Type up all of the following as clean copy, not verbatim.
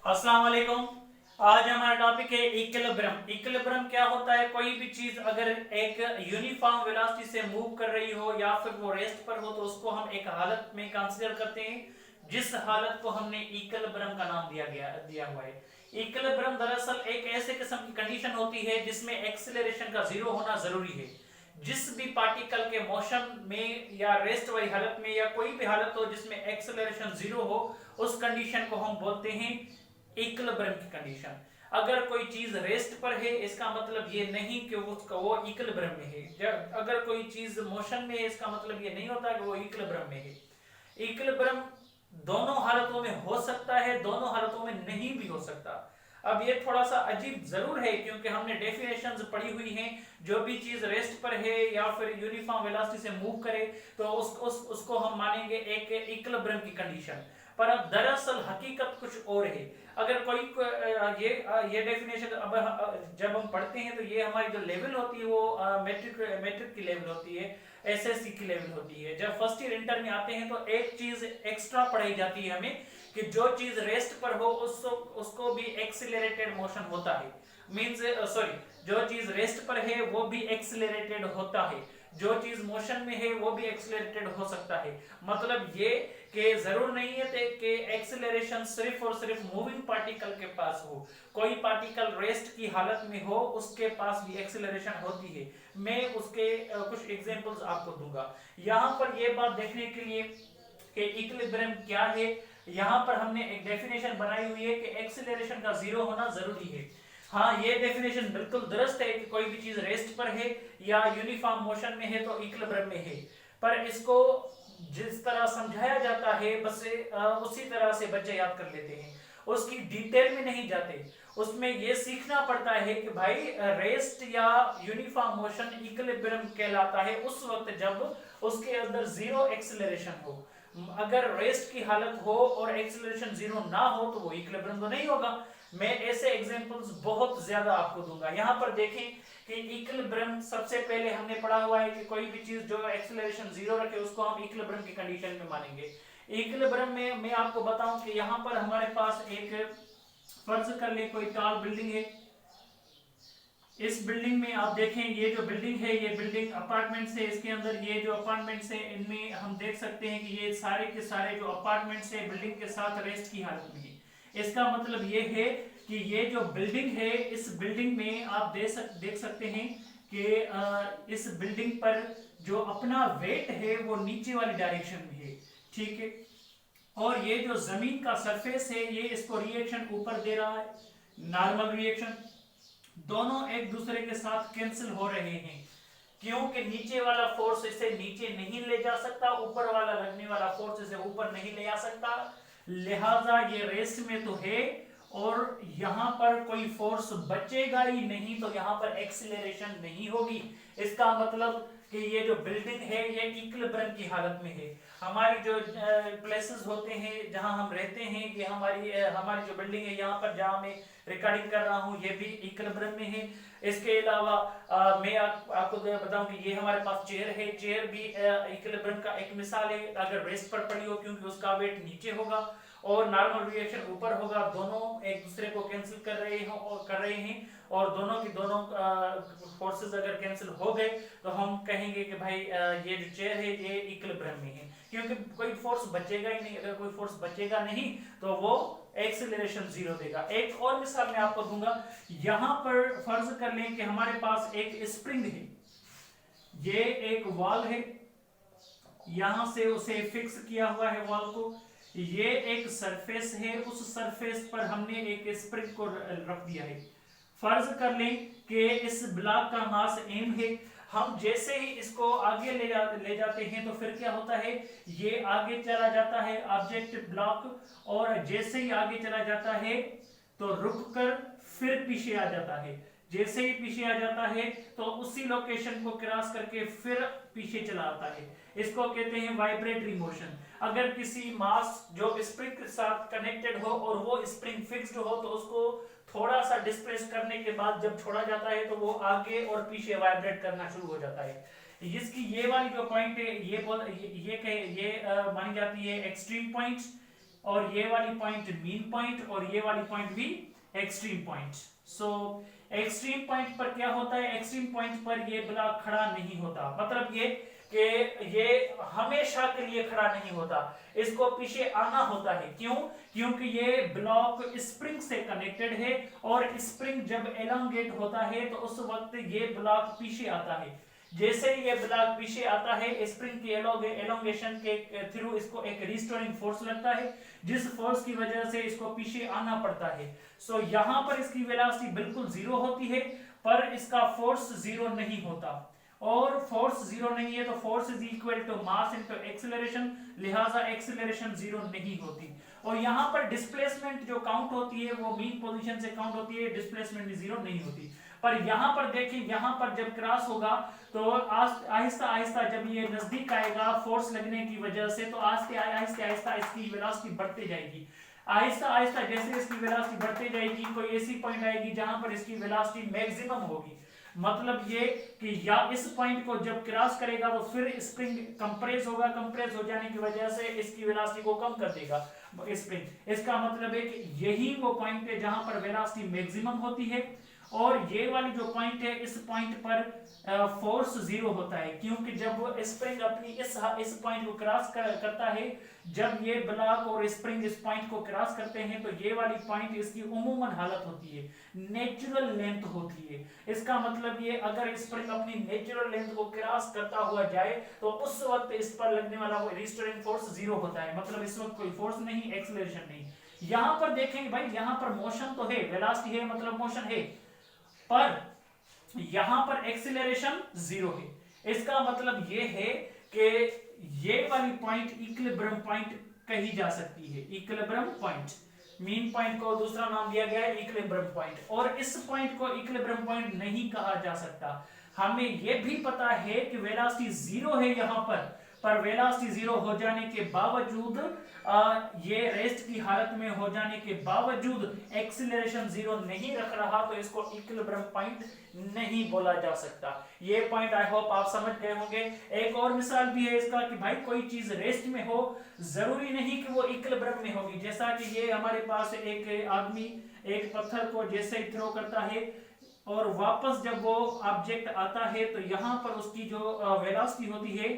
अस्सलाम वालेकुम। आज हमारा टॉपिक है इक्विलिब्रियम। इक्विलिब्रियम क्या होता है? कोई भी चीज अगर एक यूनिफॉर्म वेलोसिटी से मूव कर रही हो या फिर वो रेस्ट पर हो तो उसको हम एक हालत में कंसीडर करते हैं जिस हालत को हमने इक्विलिब्रियम का नाम दिया हुआ है। इक्विलिब्रियम दरअसल एक ऐसे किस्म की कंडीशन होती है जिसमें एक्सीलरेशन का जीरो होना जरूरी है। जिस भी पार्टिकल के मोशन में या रेस्ट वाली हालत में या कोई भी हालत हो जिसमें एक्सेलरेशन जीरो हो, उस कंडीशन को हम बोलते हैं इक्विलिब्रियम की कंडीशन। अगर कोई चीज रेस्ट पर है इसका मतलब ये नहीं कि वो इक्विलिब्रियम में है। जब अगर कोई चीज मोशन में है इसका मतलब ये नहीं होता कि वो इक्विलिब्रियम में है। इक्विलिब्रियम दोनों हालतों में हो सकता है, दोनों हालतों में नहीं भी हो सकता। अब ये थोड़ा सा अजीब जरूर है क्योंकि हमने डेफिनेशंस पढ़ी हुई हैं। जो भी चीज रेस्ट पर है या फिर यूनिफॉर्म वेलोसिटी से मूव करे तो उसको हम मानेंगे एक इक्विलिब्रियम की कंडीशन। पर अब दरअसल हकीकत कुछ और है। अगर कोई ये डेफिनेशन अब जब हम पढ़ते हैं तो ये हमारी जो लेवल होती है वो मैट्रिक की लेवल होती है, एसएससी की लेवल होती है। जब फर्स्ट ईयर इंटर में आते हैं तो एक चीज एक्स्ट्रा पढ़ाई जाती है हमें कि जो चीज रेस्ट पर हो उसको भी एक्सिलरेटेड मोशन होता है। मींस सॉरी, जो चीज रेस्ट पर है वो भी एक्सिलरेटेड होता है, जो चीज मोशन में है वो भी एक्सिलरेटेड हो सकता है। मतलब ये कि जरूर नहीं है कि एक्सिलरेशन सिर्फ और सिर्फ मूविंग पार्टिकल के पास हो। कोई पार्टिकल रेस्ट की हालत में हो उसके पास भी एक्सिलरेशन होती है। मैं उसके कुछ एग्जांपल्स आपको दूंगा। यहां पर यह बात देखने के लिए कि इक्विलिब्रियम क्या है, यहां पर हमने एक डेफिनेशन बनाई हुई है कि एक्सिलरेशन का जीरो होना जरूरी है। हाँ, ये डेफिनेशन बिल्कुल दुरुस्त है कि कोई भी चीज रेस्ट पर है या यूनिफॉर्म मोशन में है तो इक्विलिब्रियम में है। पर इसको जिस तरह समझाया जाता है बस उसी तरह से बच्चे याद कर लेते हैं, उसकी डिटेल में नहीं जाते। उसमें ये सीखना पड़ता है कि भाई रेस्ट या यूनिफॉर्म मोशन इक्विलिब्रियम कहलाता है उस वक्त जब उसके अंदर जीरो एक्सेलरेशन हो। अगर रेस्ट की हालत हो और एक्सेलरेशन जीरो ना हो तो वो इक्विलिब्रियम तो नहीं होगा। मैं ऐसे एग्जांपल्स बहुत ज्यादा आपको दूंगा। यहां पर देखें कि इक्विलिब्रियम सबसे पहले हमने पढ़ा हुआ है कि कोई भी चीज जो एक्सेलरेशन जीरो रखे उसको हम इक्विलिब्रियम की कंडीशन में मानेंगे। इक्विलिब्रियम में मैं आपको बताऊं कि यहां पर हमारे पास एक, फर्ज कर ले कोई टॉल बिल्डिंग है। इस बिल्डिंग में आप देखें, ये जो बिल्डिंग है ये बिल्डिंग अपार्टमेंट्स है। इसके अंदर ये जो अपार्टमेंट्स है इनमें हम देख सकते हैं कि ये सारे के सारे जो अपार्टमेंट्स है बिल्डिंग के साथ रेस्ट की हालत में है। इसका मतलब ये है कि ये जो बिल्डिंग है इस बिल्डिंग में आप देख सकते हैं कि इस बिल्डिंग पर जो अपना वेट है वो नीचे वाली डायरेक्शन में है, ठीक है। और ये जो जमीन का सरफेस है ये इसको रिएक्शन ऊपर दे रहा है, नॉर्मल रिएक्शन। दोनों एक दूसरे के साथ कैंसिल हो रहे हैं क्योंकि नीचे वाला फोर्स इसे नीचे नहीं ले जा सकता, ऊपर वाला लगने वाला फोर्स इसे ऊपर नहीं ले आ सकता। लिहाजा ये रेस्ट में तो है और यहां पर कोई फोर्स बचेगा ही नहीं, तो यहां पर एक्सीलरेशन नहीं होगी। इसका मतलब कि ये जो बिल्डिंग है ये इक्विलिब्रियम की हालत में है। हमारी जो प्लेसेस होते हैं जहां हम रहते हैं, ये हमारी जो बिल्डिंग है यहाँ पर जहां मैं रिकॉर्डिंग कर रहा हूँ ये भी इक्विलिब्रियम में है। इसके अलावा मैं आपको बताऊं कि ये हमारे पास चेयर है, चेयर भी इक्विलिब्रियम का एक मिसाल है। अगर रेस्ट पर पड़ी हो क्योंकि उसका वेट नीचे होगा और नॉर्मल रिएक्शन ऊपर होगा, दोनों एक दूसरे को कैंसिल कर रहे हैं और दोनों की दोनों फोर्सेस अगर कैंसिल हो गए तो हम कहेंगे कि भाई ये जो चेयर है ये इक्विलिब्रियम में है क्योंकि कोई फोर्स बचेगा ही नहीं। अगर कोई फोर्स बचेगा नहीं तो वो एक्सीलरेशन जीरो देगा। एक और मिसाल मैं आपको दूंगा। यहां पर फर्ज कर लें कि हमारे पास एक स्प्रिंग है, ये एक वॉल है, यहां से उसे फिक्स किया हुआ है वॉल को। ये एक सरफेस है, उस सरफेस पर हमने एक स्प्रिंग को रख दिया है। फर्ज कर लें कि इस ब्लॉक का मास m है। हम जैसे ही इसको आगे ले जाते हैं तो फिर क्या होता है, ये आगे चला जाता है ऑब्जेक्ट ब्लॉक, और जैसे ही आगे चला जाता है तो रुक कर फिर पीछे आ जाता है। जैसे ही पीछे आ जाता है तो उसी लोकेशन को क्रॉस करके फिर पीछे चला आता है। इसको कहते हैं वाइब्रेटरी मोशन। अगर किसी मास जो स्प्रिंग के साथ कनेक्टेड हो और वो स्प्रिंग फिक्स्ड हो तो उसको थोड़ा सा डिस्प्लेस करने के बाद जब छोड़ा जाता है तो वो आगे और पीछे वाइब्रेट करना शुरू हो जाता है। इसकी ये वाली जो पॉइंट है ये मानी जाती है एक्सट्रीम पॉइंट, और ये वाली पॉइंट मीन पॉइंट और ये वाली पॉइंट भी एक्सट्रीम पॉइंट। सो एक्सट्रीम पॉइंट पर क्या होता है, एक्सट्रीम पॉइंट पर ये ब्लॉक खड़ा नहीं होता, मतलब ये कि ये हमेशा के लिए खड़ा नहीं होता, इसको पीछे आना होता है। क्यों? क्योंकि ये ब्लॉक स्प्रिंग से कनेक्टेड है और स्प्रिंग जब एलोंगेट होता है तो उस वक्त ये ब्लॉक पीछे आता है। जैसे ये ब्लॉक पीछे आता है स्प्रिंग की एलोंगेशन के थ्रू इसको एक रिस्टोरिंग फोर्स लगता है, जिस फोर्स की वजह से इसको पीछे आना पड़ता है। सो यहाँ पर इसकी वेलोसिटी बिल्कुल जीरो होती है, पर इसका फोर्स जीरो नहीं होता, और फोर्स जीरो नहीं है तो force is equal to mass into acceleration, लिहाजा एक्सीलरेशन जीरो नहीं होती। और यहाँ पर डिस्प्लेसमेंट जो काउंट होती है वो मीन पोजीशन से काउंट होती है, डिस्प्लेसमेंट भी जीरो नहीं होती। पर यहाँ पर देखिए, यहाँ पर जब क्रॉस होगा तो आहिस्ता आहिस्ता जब ये नजदीक आएगा फोर्स लगने की वजह से, तो आहिस्ते आहिस्ता इसकी वेलोसिटी बढ़ती जाएगी। आहिस्ता आहिस्ता जैसे इसकी वेलोसिटी बढ़ती जाएगी, कोई ऐसी पॉइंट आएगी जहां पर इसकी वेलोसिटी मैक्सिमम होगी। मतलब ये कि या इस पॉइंट को जब क्रॉस करेगा तो फिर स्प्रिंग कंप्रेस होगा, कंप्रेस हो जाने की वजह से इसकी वेलोसिटी को कम कर देगा स्प्रिंग। इसका मतलब है कि यही वो पॉइंट है जहां पर वेलोसिटी मैक्सिमम होती है, और ये वाली जो पॉइंट है इस पॉइंट पर फोर्स जीरो होता है, क्योंकि जब स्प्रिंग अपनी इस पॉइंट को क्रॉस करता है, जब ये ब्लॉक और स्प्रिंग इस पॉइंट को क्रॉस करते हैं तो ये वाली पॉइंट इसकी उमूमन हालत होती है, नेचुरल लेंथ होती है। इसका मतलब ये अगर स्प्रिंग अपनी नेचुरल लेंथ को क्रॉस करता हुआ जाए तो उस वक्त इस पर लगने वाला वो रिस्टोरिंग फोर्स जीरो होता है, मतलब इस वक्त कोई फोर्स नहीं, एक्सीलरेशन नहीं। यहां पर देखेंगे भाई, यहां पर मोशन तो है, वेलोसिटी है मतलब मोशन है, पर यहां पर एक्सीलरेशन जीरो है। इसका मतलब ये है कि ये वाली पॉइंट इक्विलिब्रियम पॉइंट कही जा सकती है, इक्विलिब्रियम पॉइंट। मीन पॉइंट को दूसरा नाम दिया गया है इक्विलिब्रियम पॉइंट, और इस पॉइंट को इक्विलिब्रियम पॉइंट नहीं कहा जा सकता। हमें यह भी पता है कि वेलोसिटी जीरो है यहां पर वेलोसिटी जीरो हो जाने के बावजूद ये रेस्ट की हालत में हो जाने के बावजूद एक्सीलरेशन जीरो नहीं रख रहा, तो इसको इक्विलिब्रियम पॉइंट नहीं बोला जा सकता। ये पॉइंट आई होप आप समझ गए होंगे। एक और मिसाल भी है इसका कि भाई कोई चीज रेस्ट में हो, जरूरी नहीं कि वो इक्विलिब्रियम में होगी। जैसा कि ये हमारे पास एक आदमी एक पत्थर को जैसे ही थ्रो करता है और वापस जब वो ऑब्जेक्ट आता है तो यहाँ पर उसकी जो वेलोसिटी होती है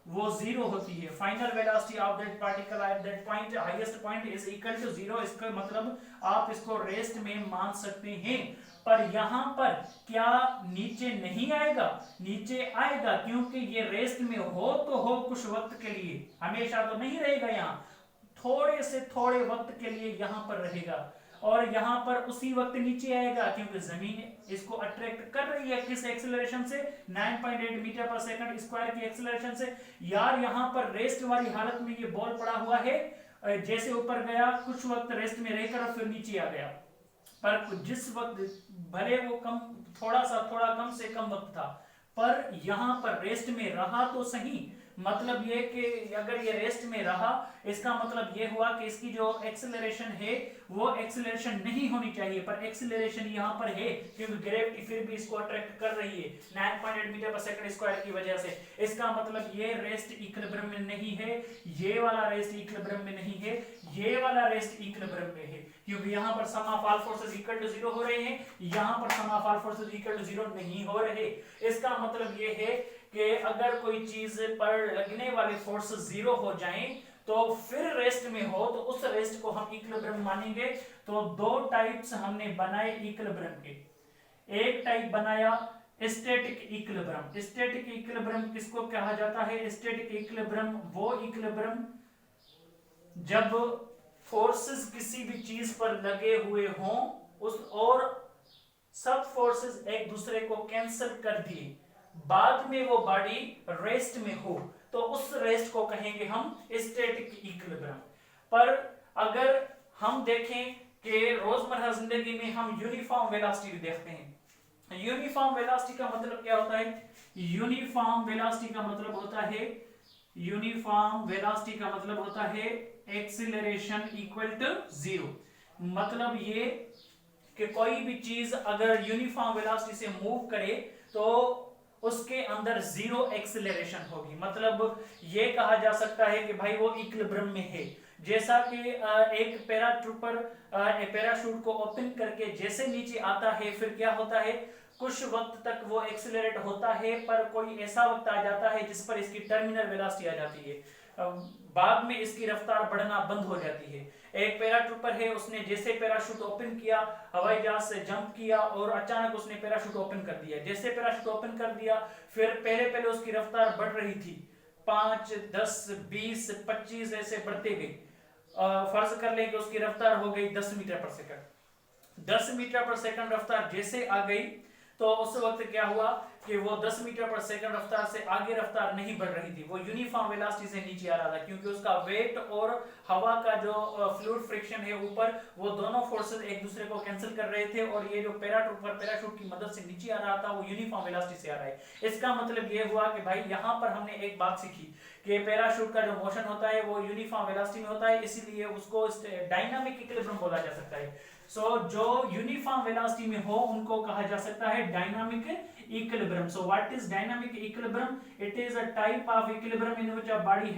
वो जीरो होती है। Final velocity of that particle at that point, highest point is equal to zero. इसका मतलब आप इसको रेस्ट में मान सकते हैं। पर यहाँ पर क्या नीचे नहीं आएगा? नीचे आएगा, क्योंकि ये रेस्ट में हो तो हो कुछ वक्त के लिए, हमेशा तो नहीं रहेगा। यहाँ थोड़े से थोड़े वक्त के लिए यहाँ पर रहेगा, और यहाँ पर उसी वक्त नीचे आएगा क्योंकि जमीन इसको अट्रैक्ट कर रही है। किस एक्सेलरेशन से? 9.8 मीटर पर सेकंड स्क्वायर की एक्सेलरेशन से। यार यहाँ पर रेस्ट वाली हालत में ये बॉल पड़ा हुआ है, जैसे ऊपर गया कुछ वक्त रेस्ट में रहकर फिर नीचे आ गया, पर जिस वक्त भले वो थोड़ा कम से कम वक्त था, पर यहाँ पर रेस्ट में रहा तो सही। मतलब ये कि अगर ये रेस्ट में रहा, इसका मतलब ये हुआ कि इसकी जो एक्सेलरेशन है वो एक्सेलरेशन नहीं होनी चाहिए, पर एक्सेलरेशन यहाँ पर है क्योंकि ग्रेविटी फिर भी इसको अट्रैक्ट कर रही है 9.8 मीटर पर सेकंड स्क्वायर की वजह से। इसका मतलब ये रेस्ट इक्विलिब्रियम में नहीं है, ये वाला रेस्ट इक्विलिब्रियम में नहीं है, ये वाला रेस्ट इक्विलिब्रियम में है, क्योंकि यहाँ पर sum of all forces equal to zero हो रहे हैं, यहाँ पर sum of all forces equal to zero नहीं हो रहे। इसका मतलब ये है कि अगर कोई चीज पर लगने वाले फोर्स जीरो हो जाएं तो फिर रेस्ट में हो तो उस रेस्ट को हम इक्विलिब्रियम मानेंगे। तो दो टाइप्स हमने बनाए इक्विलिब्रियम के। एक टाइप बनाया स्टैटिक इक्विलिब्रियम। स्टैटिक इक्विलिब्रियम किसको कहा जाता है? स्टैटिक इक्विलिब्रियम वो इक्विलिब्रियम जब फोर्सेस किसी भी चीज पर लगे हुए हों उस और सब फोर्सेस एक दूसरे को कैंसिल कर दिए, बाद में वो बॉडी रेस्ट में हो, तो उस रेस्ट को कहेंगे हम स्टैटिक इक्विलिब्रियम। पर अगर हम देखें कि रोजमर्रा जिंदगी में हम यूनिफॉर्म वेलोसिटी देखते हैं। यूनिफॉर्म वेलोसिटी का मतलब क्या होता है? यूनिफॉर्म वेलोसिटी का मतलब होता है एक्सीलरेशन इक्वल टू जीरो। मतलब ये कि कोई भी चीज अगर यूनिफॉर्म वेलोसिटी से मूव करे तो उसके अंदर जीरो एक्सेलरेशन होगी। मतलब ये कहा जा सकता है कि भाई वो इक्विलिब्रियम में है, जैसा कि एक पैराट्रूपर पैराशूट को ओपन करके जैसे नीचे आता है, फिर क्या होता है, कुछ वक्त तक वो एक्सेलरेट होता है, पर कोई ऐसा वक्त आ जाता है जिस पर इसकी टर्मिनल वेलोसिटी आ जाती है, बाद में इसकी रफ्तार बढ़ना बंद हो जाती है। एक पैराट्रूपर है, उसने जैसे पैराशूट ओपन किया, हवाई जहाज से जंप किया और अचानक उसने पैराशूट ओपन कर दिया। जैसे पैराशूट ओपन कर दिया, फिर पहले उसकी रफ्तार बढ़ रही थी, 5, 10, 20, 25 ऐसे बढ़ते गई। फर्ज कर लें कि उसकी रफ्तार हो गई 10 मीटर पर सेकंड। 10 मीटर पर सेकंड रफ्तार जैसे आ गई, तो उस वक्त क्या हुआ कि वो 10 मीटर पर सेकंड रफ्तार से आगे रफ्तार नहीं बढ़ रही थी, वो यूनिफॉर्म वेलोसिटी से नीचे आ रहा था, क्योंकि उसका वेट और हवा का जो फ्लूइड फ्रिक्शन है ऊपर, वो दोनों फोर्सेस एक दूसरे को कैंसिल कर रहे थे, और ये जो पैराट्रूपर पैराशूट की मदद से नीचे आ रहा था, वो यूनिफॉर्म वेलोसिटी से आ रहा है। इसका मतलब ये हुआ कि भाई यहाँ पर हमने एक बात सीखी कि पैराशूट का जो मोशन होता है वो यूनिफॉर्म वेलोसिटी में होता है, इसीलिए उसको डायनामिक इक्विलिब्रियम बोला जा सकता है। जो यूनिफॉर्म वेलोसिटी में हो उनको कहा जा सकता है dynamic equilibrium. So what is dynamic equilibrium? It is a type of equilibrium in which a body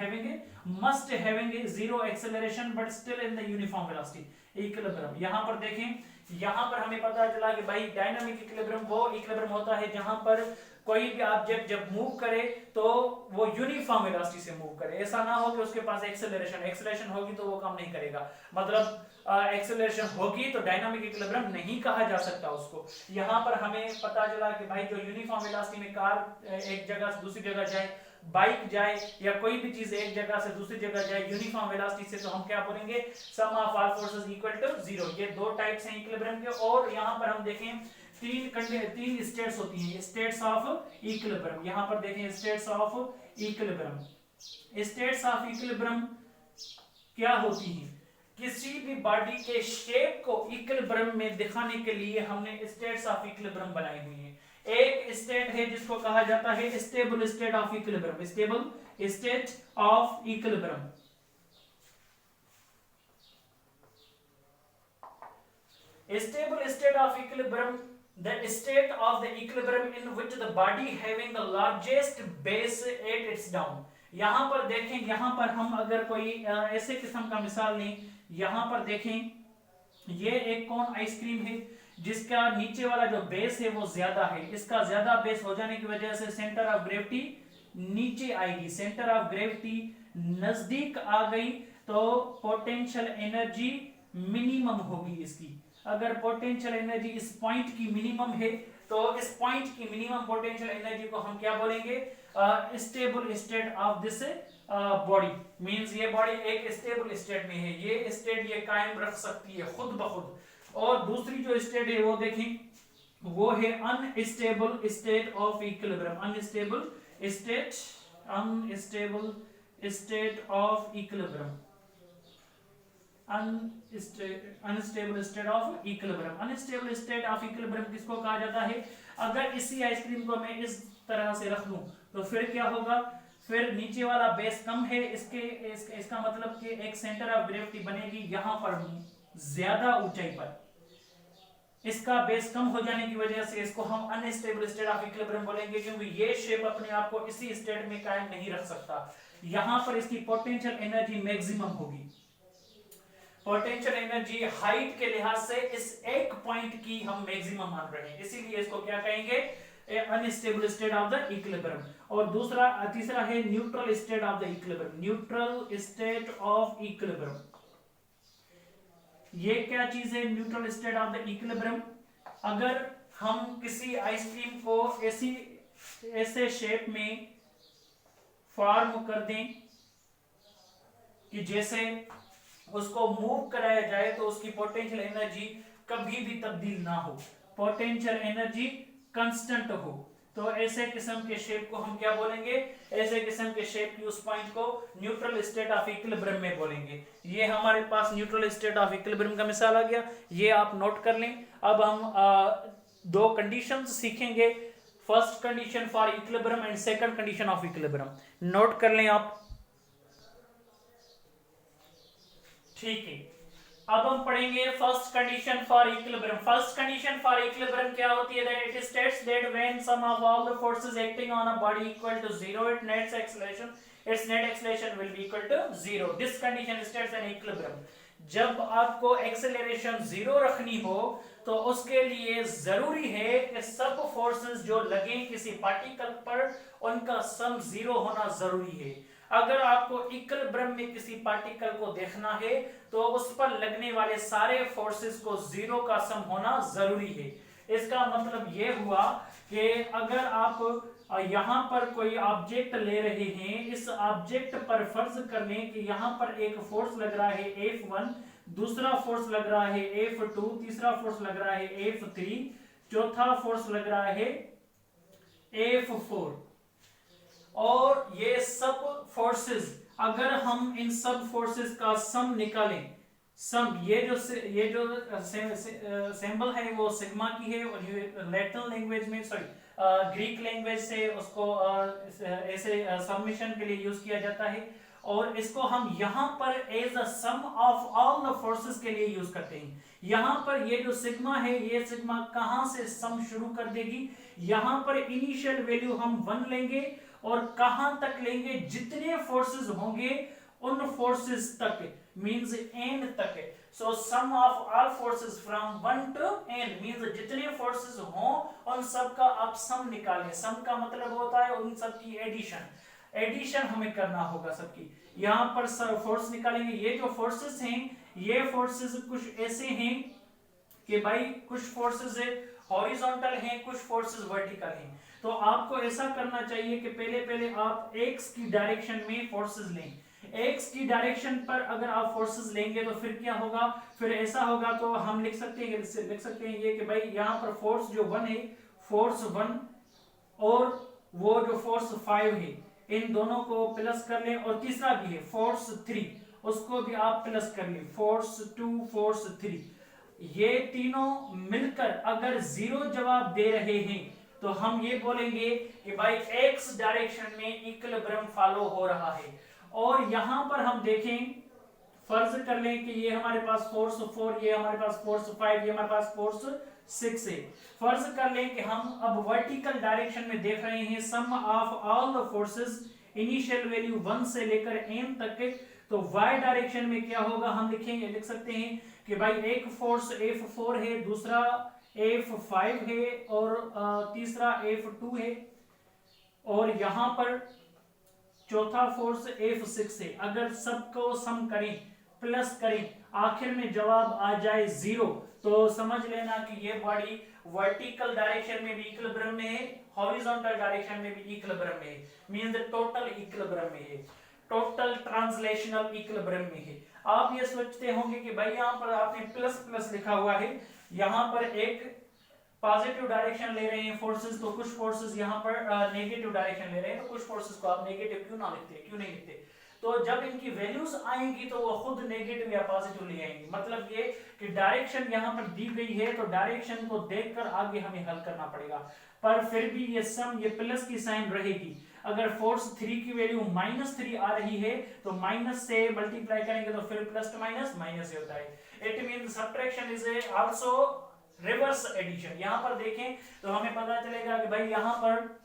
must having zero acceleration but still in the uniform velocity equilibrium. यहां पर देखें, यहां पर हमें पता चला कि भाई डायनामिक इक्विलिब्रियम वो इक्विलिब्रियम होता है जहां पर कोई भी ऑब्जेक्ट जब मूव करे तो वो यूनिफॉर्म वेलोसिटी से मूव करे, ऐसा ना हो कि उसके पास एक्सेलरेशन होगी तो वो काम नहीं करेगा, मतलब एक्सेलरेशन होगी तो डायनामिक इक्विलिब्रियम नहीं कहा जा सकता उसको। यहाँ पर हमें पता चला कि भाई जो यूनिफॉर्म वेलोसिटी में कार एक जगह से दूसरी जगह जाए, बाइक जाए, या कोई भी चीज एक जगह से दूसरी जगह जाए यूनिफॉर्म वेलोसिटी से, तो हम क्या बोलेंगे, sum of all forces equal to 0। ये दो टाइप्स हैं इक्विलिब्रियम के। और यहाँ पर हम देखें तीन स्टेट्स होती हैं, स्टेट्स ऑफ इक्विलिब्रियम। यहाँ पर देखें states of equilibrium. States of equilibrium क्या होती हैं? किसी भी बॉडी के शेप को इक्विलिब्रियम में दिखाने के लिए हमने स्टेट्स ऑफ इक्विलिब्रियम बनाई हुई हैं। एक स्टेट है जिसको कहा जाता है stable state of equilibrium, stable state of equilibrium. Stable state of equilibrium, the state of the equilibrium in which the body having the largest base at its down। यहाँ पर देखें, यहाँ पर हम अगर कोई ऐसे किस्म का मिसाल लें, यहाँ पर देखें, ये एक कौन आइसक्रीम है जिसका नीचे वाला जो बेस है वो ज्यादा है, इसका ज्यादा बेस हो जाने की वजह से सेंटर ऑफ ग्रेविटी नीचे आएगी, सेंटर ऑफ ग्रेविटी नजदीक आ गई तो पोटेंशियल एनर्जी मिनिमम होगी इसकी। अगर पोटेंशियल एनर्जी इस पॉइंट की मिनिमम है तो इस पॉइंट की मिनिमम पोटेंशियल एनर्जी को हम क्या बोलेंगे, stable state of this body. Means ये बॉडी एक स्टेबल स्टेट में है, ये स्टेट ये कायम रख सकती है खुद ब खुद। और दूसरी जो स्टेट है वो देखें, वो है unstable state of equilibrium. Unstable state of equilibrium, unstable state of equilibrium. Unstable state of equilibrium किसको कहा जाता है? अगर इसी आइसक्रीम को मैं इस तरह से रख लूं तो फिर क्या होगा, फिर नीचे वाला बेस कम है, इसका मतलब कि एक सेंटर ऑफ ग्रेविटी बनेगी यहां पर ज्यादा ऊंचाई पर, इसका बेस कम हो जाने की वजह से इसको हम अनस्टेबल स्टेट ऑफ इक्विलिब्रियम बोलेंगे, क्योंकि ये शेप अपने आप को इसी स्टेट में कायम नहीं रख सकता। यहां पर इसकी पोटेंशियल एनर्जी मैक्सिमम होगी। पोटेंशियल एनर्जी हाइट के लिहाज से इस एक पॉइंट की हम मैक्सिमम मान रहे हैं, इसीलिए इसको क्या कहेंगे, unstable state of the equilibrium. और तीसरा है neutral state of the equilibrium. Neutral state of equilibrium ये क्या चीज है? Neutral state of the equilibrium, अगर हम किसी आइसक्रीम को ऐसे शेप में फॉर्म कर दें कि जैसे उसको मूव कराया जाए तो उसकी पोटेंशियल एनर्जी कभी भी तब्दील ना हो, पोटेंशियल एनर्जी कांस्टेंट हो, तो ऐसे किस्म के शेप को हम क्या बोलेंगे? ऐसे किस्म के शेप की उस पॉइंट को न्यूट्रल स्टेट ऑफ इक्विलिब्रियम में बोलेंगे। ये हमारे पास न्यूट्रल स्टेट ऑफ इक्विलिब्रियम का मिसाल आ गया, ये आप नोट कर लें। अब हम दो कंडीशंस सीखेंगे, first condition for equilibrium and second condition of equilibrium. Note कर लें आप, ठीक है। अब हम पढ़ेंगे first condition for equilibrium. First condition for equilibrium क्या होती है? That it states that when sum of all the forces acting on a body equal to 0 it nets acceleration its net acceleration will be equal to 0. This condition states an equilibrium. जब आपको acceleration 0 रखनी हो तो उसके लिए जरूरी है कि सब फोर्सेस जो लगे किसी पार्टिकल पर उनका सम 0 होना जरूरी है। अगर आपको इक्विलिब्रियम में किसी पार्टिकल को देखना है तो उस पर लगने वाले सारे फोर्सेस को 0 का सम होना जरूरी है। इसका मतलब ये हुआ कि अगर आप यहाँ पर कोई ऑब्जेक्ट ले रहे हैं, इस ऑब्जेक्ट पर फर्ज कर लें कि यहाँ पर एक फोर्स लग रहा है F1, दूसरा फोर्स लग रहा है F2, तीसरा फोर्स लग रहा है F3, चौथा फोर्स लग रहा है F4, और ये सब फोर्सेस अगर हम इन सब फोर्सेस का सम निकालें, सम ये जो सिंबल है वो सिग्मा की है, और ये लैटिन लैंग्वेज में ग्रीक लैंग्वेज से उसको ऐसे सबमिशन के लिए यूज किया जाता है, और इसको हम यहाँ पर as a sum of all the forces के लिए यूज करते हैं। यहाँ पर ये जो सिग्मा है, ये सिग्मा कहाँ से सम शुरू कर देगी, यहाँ पर इनिशियल वैल्यू हम 1 लेंगे और कहां तक लेंगे, जितने फोर्सेस होंगे उन फोर्सेस तक, मींस n तक। So sum of all forces from 1 to n means जितने फोर्सेस हों उन सब का आप सम निकालें। सम का मतलब होता है उन सब की एडिशन हमें करना होगा सबकी। यहाँ पर फोर्स निकालेंगे। ये जो फोर्सेस हैं, ये फोर्सेस कुछ ऐसे हैं कि भाई कुछ फोर्सेस हॉरिजॉन्टल हैं, कुछ फोर्सेस वर्टिकल हैं। तो आपको ऐसा करना चाहिए कि पहले आप x की डायरेक्शन में फोर्सेस लें। x की डायरेक्शन पर अगर आप फोर्सेस लेंगे तो फिर क्या होगा, फिर ऐसा होगा तो हम लिख सकते हैं ये कि भाई यहाँ पर फोर्स जो 1 है, फोर्स 1 और वो जो फोर्स 5 है, इन दोनों को प्लस कर लें, और तीसरा भी है फोर्स 3, उसको भी आप प्लस कर लें, फोर्स 2, फोर्स 3। ये तीनों मिलकर अगर 0 जवाब दे रहे हैं तो हम ये बोलेंगे कि भाई x डायरेक्शन में इक्विलिब्रियम फॉलो हो रहा है। और यहां पर हम देखें, फर्ज कर लें कि ये हमारे पास फोर्स 4, ये हमारे पास फोर्स 5, ये हमारे पास फोर्स 6 है। फर्ज कर लें कि हम अब वर्टिकल डायरेक्शन में देख रहे हैं sum of all the forces, initial value 1 से लेकर n तक। तो y डायरेक्शन में क्या होगा, हम लिख सकते हैं कि भाई एक फोर्स F4 है, दूसरा F5 है, और तीसरा F2 है, और यहां पर चौथा फोर्स F6 है। अगर सबको सम करें, प्लस करें, आखिर में जवाब आ जाए 0, तो समझ लेना कि ये बॉडी वर्टिकल डायरेक्शन में भी इक्विलिब्रियम में है, हॉरिजॉन्टल डायरेक्शन में भी इक्विलिब्रियम में है, मींस टोटल इक्विलिब्रियम में है, टोटल ट्रांसलेशनल इक्विलिब्रियम में है। आप ये सोचते होंगे कि भाई यहाँ पर आपने प्लस प्लस लिखा हुआ है, यहाँ पर एक पॉजिटिव डायरेक्शन ले रहे हैं फोर्सेस, तो कुछ फोर्सेस यहाँ पर नेगेटिव डायरेक्शन ले रहे हैं, तो कुछ फोर्सेस को आप नेगेटिव क्यों नहीं लिखते। तो जब इनकी वैल्यूज आएंगी तो वो खुद नेगेटिव या पॉजिटिव ले आएंगी। मतलब ये कि डायरेक्शन यहाँ पर दी गई है तो डायरेक्शन को देखकर आगे हमें हल करना पड़ेगा, पर फिर भी ये सम, ये प्लस की साइन रहेगी। अगर फोर्स 3 की वैल्यू -3 आ रही है तो माइनस से मल्टीप्लाई करेंगे तो फिर प्लस टू माइनस माइनस होता है। It means subtraction is also reverse addition. यहाँ पर देखें तो हमें पता चलेगा कि भाई यहाँ पर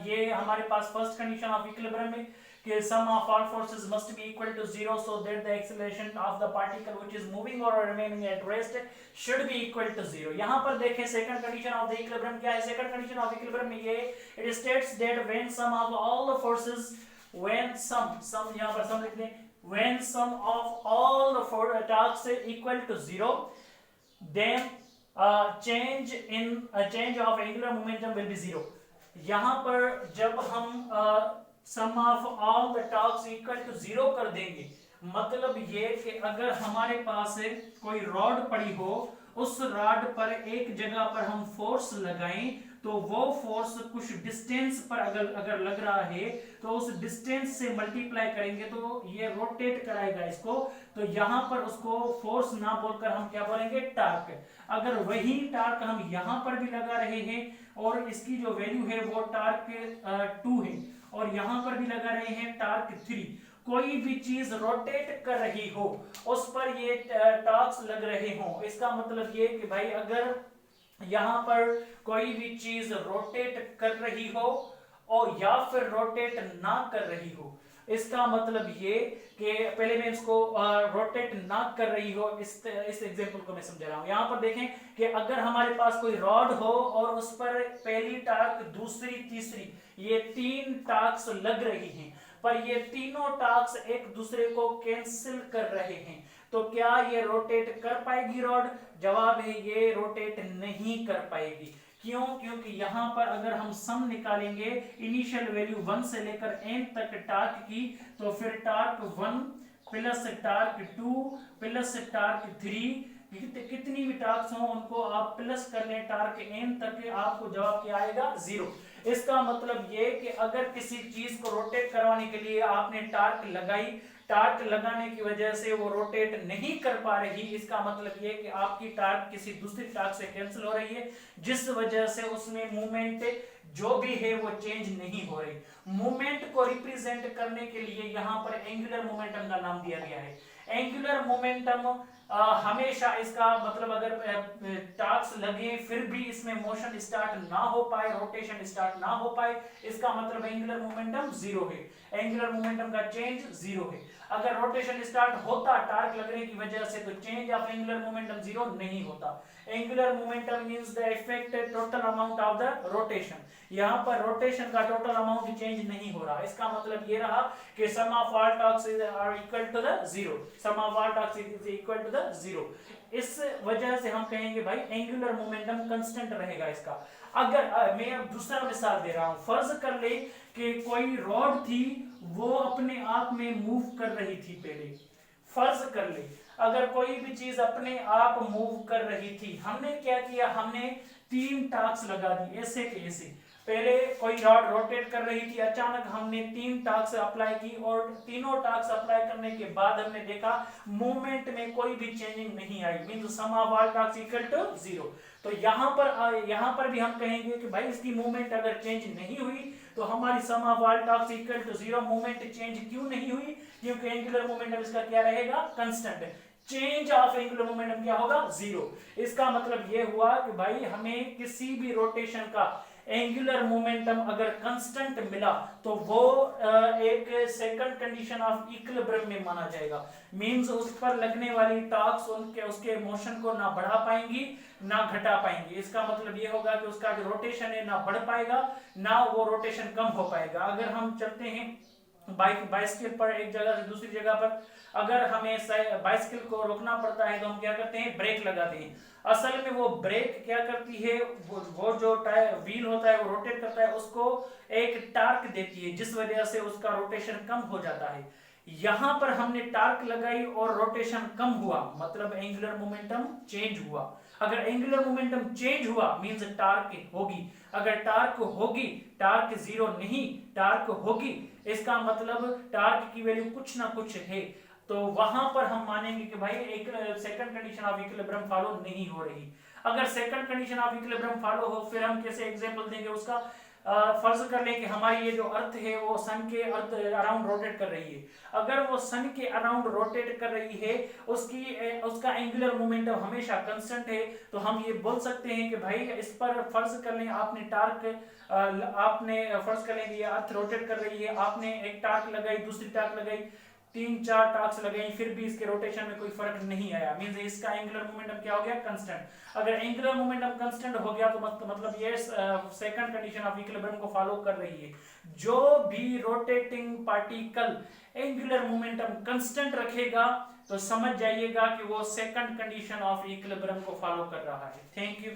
ये हमारे पास फर्स्ट कंडीशन ऑफ इक्विलिब्रियम है कि sum of all forces must be equal to 0 so that the acceleration of the particle which is moving or remaining at rest should be equal to 0। यहाँ पर देखें second condition of the equilibrium क्या है। Second condition of equilibrium में ये it states that when sum of all the forces, when sum यहाँ पर sum लिख दें, when sum of all the torques equal to 0 then change of angular momentum will be 0। यहाँ पर जब हम sum of all the torques equal to 0 कर देंगे, मतलब ये कि अगर हमारे पास कोई रॉड पड़ी हो, उस रॉड पर एक जगह पर हम फोर्स लगाएं तो वो फोर्स कुछ डिस्टेंस पर अगर लग रहा है तो उस डिस्टेंस से मल्टीप्लाई करेंगे तो ये रोटेट कराएगा इसको। तो यहाँ पर उसको फोर्स ना बोलकर हम क्या बोलेंगे, टार्क। अगर वही टार्क हम यहाँ पर भी लगा रहे हैं और इसकी जो वैल्यू है वो टार्क 2 है और यहाँ पर भी लगा रहे हैं टार्क 3, कोई भी चीज रोटेट कर रही हो उस पर ये टॉर्क्स लग रहे हो, इसका मतलब ये कि भाई अगर यहाँ पर कोई भी चीज रोटेट कर रही हो और या फिर रोटेट ना कर रही हो इसका मतलब ये कि पहले मैं इसको रोटेट ना कर रही हो, इस एग्जांपल को मैं समझा रहा हूं। यहां पर देखें कि अगर हमारे पास कोई रॉड हो और उस पर पहली टार्क, दूसरी, तीसरी, ये 3 टार्क्स लग रही हैं, पर ये तीनों टार्क्स एक दूसरे को कैंसिल कर रहे हैं, तो क्या ये रोटेट कर पाएगी रॉड? जवाब है ये रोटेट नहीं कर पाएगी। क्यों? क्योंकि यहां पर अगर हम सम निकालेंगे इनिशियल वैल्यू 1 से लेकर n तक टार्क की, तो फिर torque 1 plus torque 2 plus torque 3, कितनी भी टार्क्स हो उनको आप प्लस कर लें टार्क n तक, आपको जवाब क्या आएगा? 0। इसका मतलब ये कि अगर किसी चीज को रोटेट करवाने के लिए आपने टार्क लगाई, टार्क लगाने की वजह से वो रोटेट नहीं कर पा रही, इसका मतलब ये कि आपकी टार्क किसी दूसरी टार्क से कैंसिल हो रही है, जिस वजह से उसमें मूवमेंट जो भी है वो चेंज नहीं हो रही। मूवमेंट को रिप्रेजेंट करने के लिए यहां पर एंगुलर मोमेंटम का नाम दिया गया है। एंगुलर मोमेंटम हमेशा, इसका मतलब अगर टार्क्स लगे फिर भी इसमें मोशन स्टार्ट ना हो पाए, रोटेशन स्टार्ट ना हो पाए, इसका मतलब एंगुलर मोमेंटम 0 है, एंगुलर मोमेंटम का चेंज 0 है। अगर रोटेशन स्टार्ट होता टार्क लगने की वजह से, तो चेंज ऑफ एंगुलर मोमेंटम 0 नहीं होता। Angular momentum means the effect total amount of the rotation. यहां पर रोटेशन का टोटल अमाउंट चेंज नहीं हो रहा, इसका मतलब ये रहा कि sum of all torques are equal to the 0, sum of all torques is equal to the 0। इस वजह से हम कहेंगे भाई एंगुलर मोमेंटम कांस्टेंट रहेगा इसका। अगर मैं अब दूसरा मिसाल दे रहा हूं, फर्ज कर ले कि कोई रॉड थी, वो अपने आप में मूव कर रही थी। पहले फर्ज कर ले अगर कोई भी चीज अपने आप मूव कर रही थी, हमने क्या किया, हमने 3 टार्क्स लगा दी ऐसे के ऐसे। पहले कोई रॉड रोटेट कर रही थी, अचानक हमने 3 टार्क्स अप्लाई की, और तीनों टार्क्स अप्लाई करने के बाद हमने देखा मूवमेंट में कोई भी चेंजिंग नहीं आई, means sum of all torques equal to 0। तो यहां पर भी हम कहेंगे कि भाई इसकी मूवमेंट अगर चेंज नहीं हुई तो हमारी sum of all torques equal to 0। Movement change क्यों नहीं हुई? क्योंकि एंगुलर मोमेंटम इसका क्या रहेगा? Constant. Change of angular momentum क्या होगा? 0। इसका मतलब ये हुआ कि भाई हमें किसी भी रोटेशन का एंगुलर मोमेंटम अगर कांस्टेंट मिला तो वो एक सेकंड कंडीशन ऑफ इक्विलिब्रियम में माना जाएगा। मींस उस पर लगने वाली टॉर्क्स उसके मोशन को ना बढ़ा पाएंगी ना घटा पाएंगी। इसका मतलब ये होगा कि उसका जो रोटेशन है ना बढ़ पाएगा ना वो रोटेशन कम हो पाएगा। अगर हम चलते हैं बाइसिकल पर एक जगह से दूसरी जगह पर, अगर हमें बाइसिकल को रोकना पड़ता है तो हम क्या करते हैं? ब्रेक लगाते हैं। असल में वो ब्रेक क्या करती है, वो जो व्हील होता है वो रोटेट करता है, उसको एक टार्क देती है जिस वजह से उसका रोटेशन कम हो जाता है। यहां पर हमने टार्क लगाई और रोटेशन कम हुआ, मतलब एंगुलर मोमेंटम चेंज हुआ। अगर एंगुलर मोमेंटम चेंज हुआ मींस टार्क होगी, अगर टार्क होगी, टार्क 0 नहीं, टार्क होगी, इसका मतलब टार्क की वैल्यू कुछ ना कुछ है, तो वहां पर हम मानेंगे कि भाई एक second condition of equilibrium follow नहीं हो रही। अगर second condition of equilibrium follow हो, फिर हम कैसे एग्जांपल देंगे उसका? फर्ज कर लें कि हमारी ये जो अर्थ है वो सन के अर्थ अराउंड रोटेट कर रही है। अगर वो सन के अराउंड रोटेट कर रही है, उसका एंगुलर मोमेंटम हमेशा कांस्टेंट है, तो हम ये बोल सकते हैं कि भाई इस पर फर्ज कर लें आपने फर्ज कर लें कि ये अर्थ रोटेट कर रही है, आपने एक टार्क लगाई, दूसरी टार्क लगाई, 3-4 टार्क्स लगाई, फिर भी इसके रोटेशन में कोई फर्क नहीं आया, मींस इसका एंगुलर मोमेंटम क्या हो गया? कांस्टेंट। अगर एंगुलर मोमेंटम कांस्टेंट हो गया तो मतलब ये सेकंड कंडीशन ऑफ इक्विलिब्रियम को फॉलो कर रही है। जो भी rotating particle angular momentum constant रखेगा तो समझ जाइएगा कि वो सेकंड कंडीशन ऑफ इक्विलिब्रियम को फॉलो कर रहा है। Thank you.